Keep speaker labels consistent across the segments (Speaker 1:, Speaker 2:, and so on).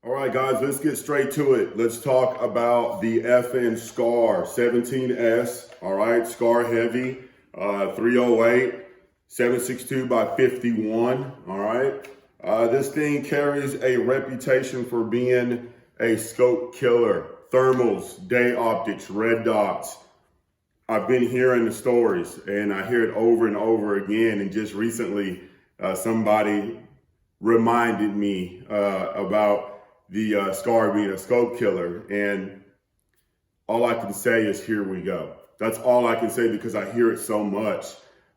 Speaker 1: All right, guys, let's get straight to it. Let's talk about the FN SCAR17S. All right, SCAR heavy, 308, 762 by 51. All right, this thing carries a reputation for being a scope killer. Thermals, day optics, red dots. I've been hearing the stories, and I hear it over and over again. And just recently, somebody reminded me about the SCAR being a scope killer, and all I can say is here we go. That's all I can say because I hear it so much.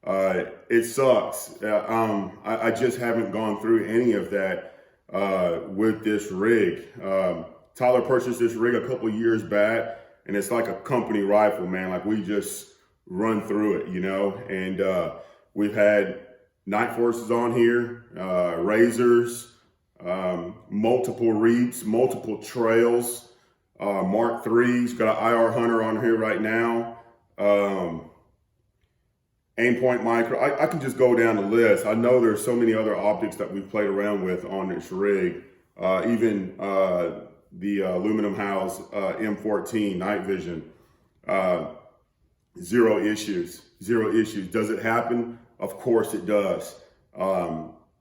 Speaker 1: It sucks. I just haven't gone through any of that with this rig. Tyler purchased this rig a couple years back, and it's like a company rifle, man. Like, we just run through it, you know. And we've had night forces on here, razors, multiple reaps, multiple trails, Mark IIIs, got an IR Hunter on here right now, aim point micro. I can just go down the list. I know there's so many other optics that we've played around with on this rig, even the aluminum house M14 night vision. Zero issues. Does it happen? Of course it does.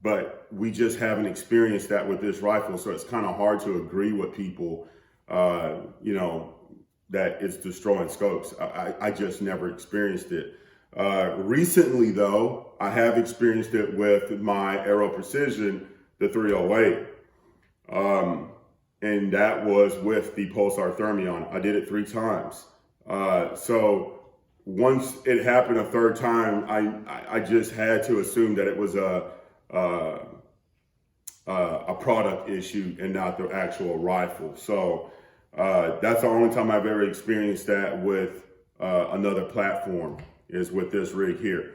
Speaker 1: But we just haven't experienced that with this rifle, so it's kind of hard to agree with people, you know, that it's destroying scopes. I just never experienced it. Recently, though, I have experienced it with my Aero Precision, the 308, and that was with the Pulsar Thermion. I did it 3 times. So once it happened a third time, I just had to assume that it was a product issue and not the actual rifle. So that's the only time I've ever experienced that with another platform, is with this rig here.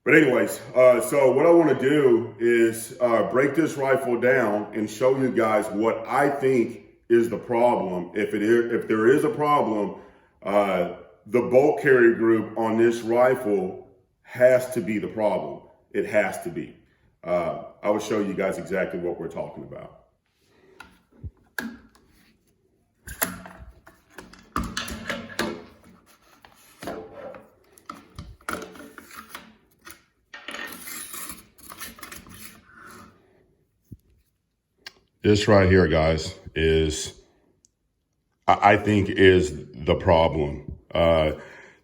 Speaker 1: But anyways, so what I want to do is break this rifle down and show you guys what I think is the problem. If there is a problem, the bolt carrier group on this rifle has to be the problem. It has to be. I will show you guys exactly what we're talking about. This right here, guys, I think is the problem.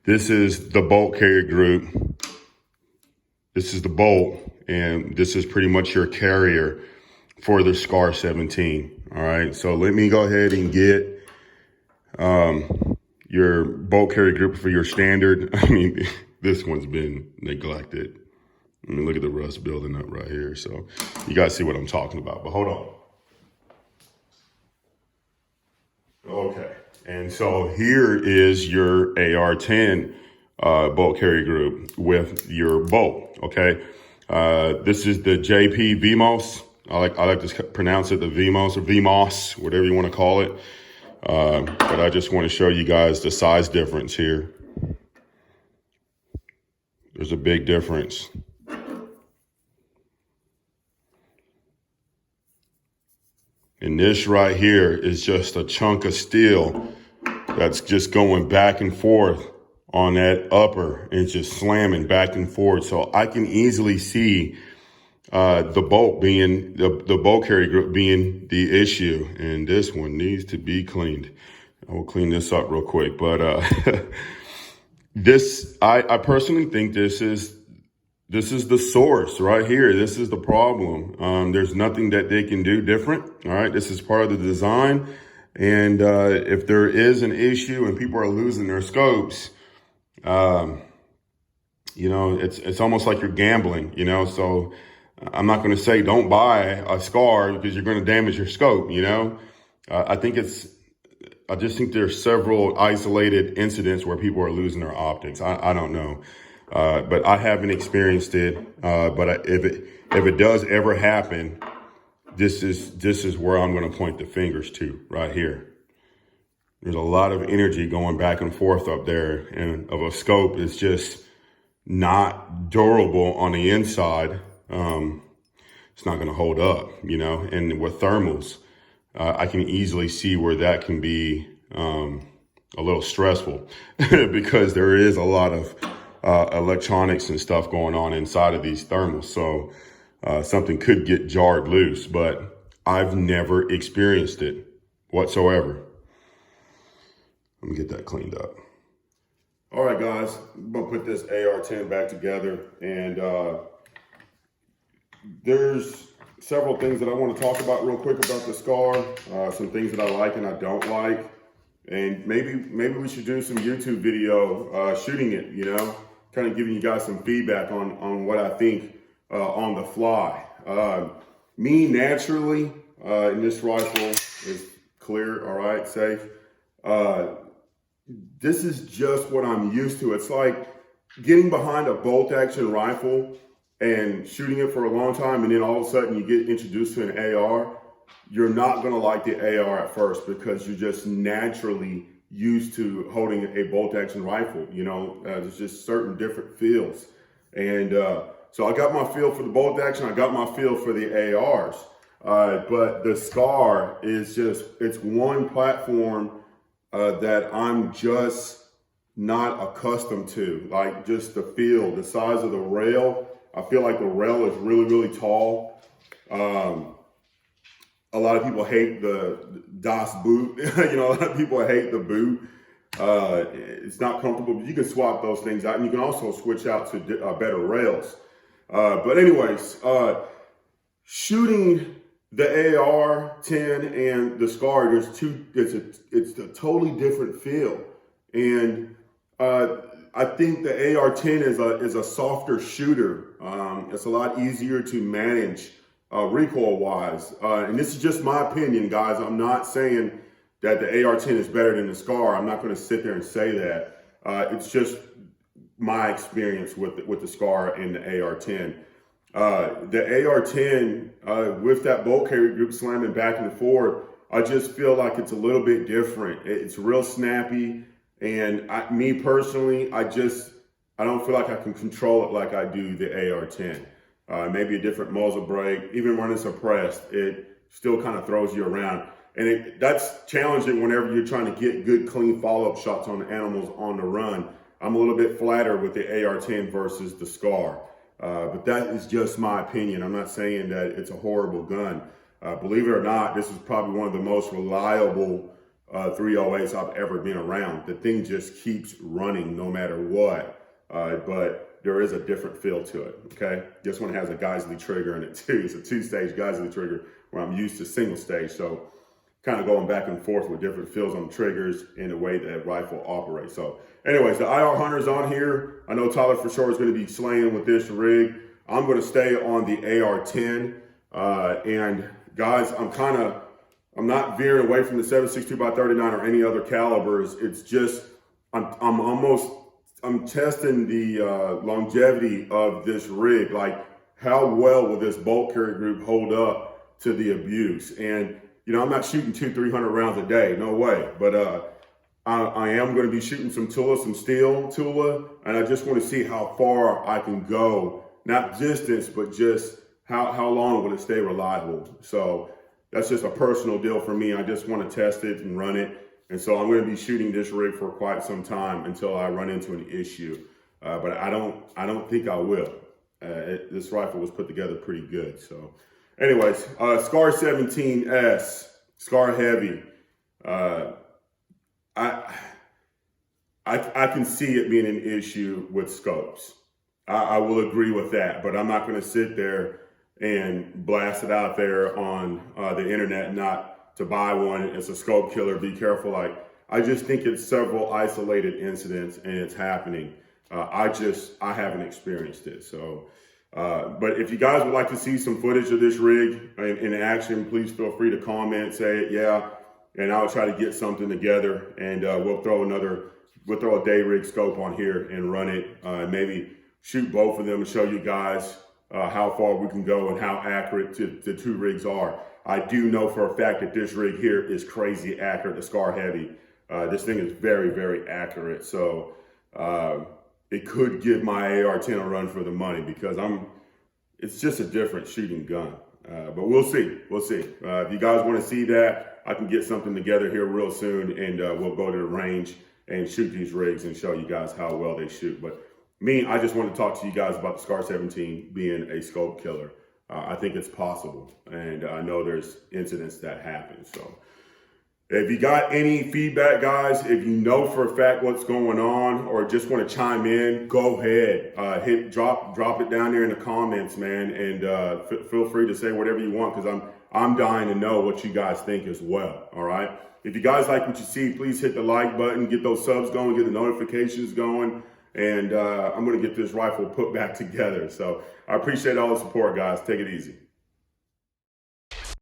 Speaker 1: This is the bolt carrier group. This is the bolt, and this is pretty much your carrier for the SCAR17. All right, so let me go ahead and get your bolt carrier group for your standard. I mean, this one's been neglected. I mean, look at the rust building up right here. So you guys see what I'm talking about, but hold on. Okay, and so here is your AR-10 bolt carrier group with your bolt. Okay, this is the JP VMOS. I like to pronounce it the VMOS or VMOS, whatever you want to call it. But I just want to show you guys the size difference here. There's a big difference. And this right here is just a chunk of steel that's just going back and forth on that upper and just slamming back and forth. So I can easily see the bolt being, the bolt carrier group being the issue. And this one needs to be cleaned. I will clean this up real quick. But I personally think this is the source right here. This is the problem. There's nothing that they can do different. All right. This is part of the design. And if there is an issue and people are losing their scopes, you know, it's almost like you're gambling, you know. So I'm not going to say don't buy a SCAR because you're going to damage your scope, you know. I just think there's several isolated incidents where people are losing their optics. I don't know. But I haven't experienced it. But if it does ever happen, this is where I'm going to point the fingers to right here. There's a lot of energy going back and forth up there, and of a scope is just not durable on the inside. It's not going to hold up, you know. And with thermals, I can easily see where that can be a little stressful because there is a lot of electronics and stuff going on inside of these thermals. So something could get jarred loose, but I've never experienced it whatsoever. Let me get that cleaned up. All right, guys, I'm gonna put this AR-10 back together, and there's several things that I want to talk about real quick about the SCAR, some things that I like and I don't like, and maybe we should do some YouTube video shooting it, you know, kind of giving you guys some feedback on what I think on the fly. Me naturally, and this rifle is clear, all right, safe. This is just what I'm used to. It's like getting behind a bolt action rifle and shooting it for a long time, and then all of a sudden you get introduced to an AR. You're not gonna like the AR at first because you're just naturally used to holding a bolt action rifle. You know, there's just certain different feels. And so I got my feel for the bolt action, I got my feel for the ARs. But the SCAR is just, it's one platform that I'm just not accustomed to. Like just the feel, the size of the rail. I feel like the rail is really, really tall. A lot of people hate the Das Boot. You know, a lot of people hate the boot. It's not comfortable, but you can swap those things out, and you can also switch out to better rails. But anyways, shooting the AR-10 and the SCAR, there's two. It's a totally different feel, and I think the AR-10 is a softer shooter. It's a lot easier to manage recoil-wise. And this is just my opinion, guys. I'm not saying that the AR-10 is better than the SCAR. I'm not going to sit there and say that. It's just my experience with the SCAR and the AR-10. The AR-10, with that bolt carry group slamming back and forth, I just feel like it's a little bit different. It's real snappy. And me personally, I don't feel like I can control it like I do the AR-10. Maybe a different muzzle brake, even when it's suppressed, it still kind of throws you around. And that's challenging whenever you're trying to get good, clean follow-up shots on the animals on the run. I'm a little bit flatter with the AR-10 versus the SCAR. But that is just my opinion. I'm not saying that it's a horrible gun. Believe it or not, this is probably one of the most reliable 308s I've ever been around. The thing just keeps running no matter what, but there is a different feel to it, okay? This one has a Geisley trigger in it too. It's a two-stage Geisley trigger where I'm used to single stage, so kind of going back and forth with different feels on the triggers and the way that rifle operates. So anyways, the IR Hunter's on here. I know Tyler for sure is going to be slaying with this rig. I'm going to stay on the AR-10, and guys, I'm not veering away from the 7.62x39 or any other calibers. It's just, I'm testing the longevity of this rig. Like, how well will this bolt carry group hold up to the abuse? And, you know, I'm not shooting 200-300 rounds a day, no way. But I am going to be shooting some Tula, some steel Tula, and I just want to see how far I can go. Not distance, but just how long will it stay reliable. So that's just a personal deal for me. I just want to test it and run it. And so I'm going to be shooting this rig for quite some time until I run into an issue. But I don't think I will. This rifle was put together pretty good. So anyways, SCAR17S, SCAR heavy. I can see it being an issue with scopes. I will agree with that, but I'm not going to sit there and blast it out there on the internet not to buy one. It's a scope killer, be careful. Like, I just think it's several isolated incidents and it's happening. I haven't experienced it. So, but if you guys would like to see some footage of this rig in action, please feel free to comment, say it, yeah, and I'll try to get something together, and we'll throw a day rig scope on here and run it, maybe shoot both of them and show you guys how far we can go and how accurate the two rigs are. I do know for a fact that this rig here is crazy accurate, the SCAR heavy. This thing is very, very accurate. So it could give my AR-10 a run for the money because it's just a different shooting gun. But we'll see. We'll see. If you guys want to see that, I can get something together here real soon, and we'll go to the range and shoot these rigs and show you guys how well they shoot. But I just want to talk to you guys about the SCAR17 being a scope killer. I think it's possible, and I know there's incidents that happen. So if you got any feedback, guys, if you know for a fact what's going on or just want to chime in, go ahead, drop it down there in the comments, man, and feel free to say whatever you want, because I'm dying to know what you guys think as well. All right. If you guys like what you see, please hit the like button, get those subs going, get the notifications going, and I'm going to get this rifle put back together. So I appreciate all the support, guys. Take it easy.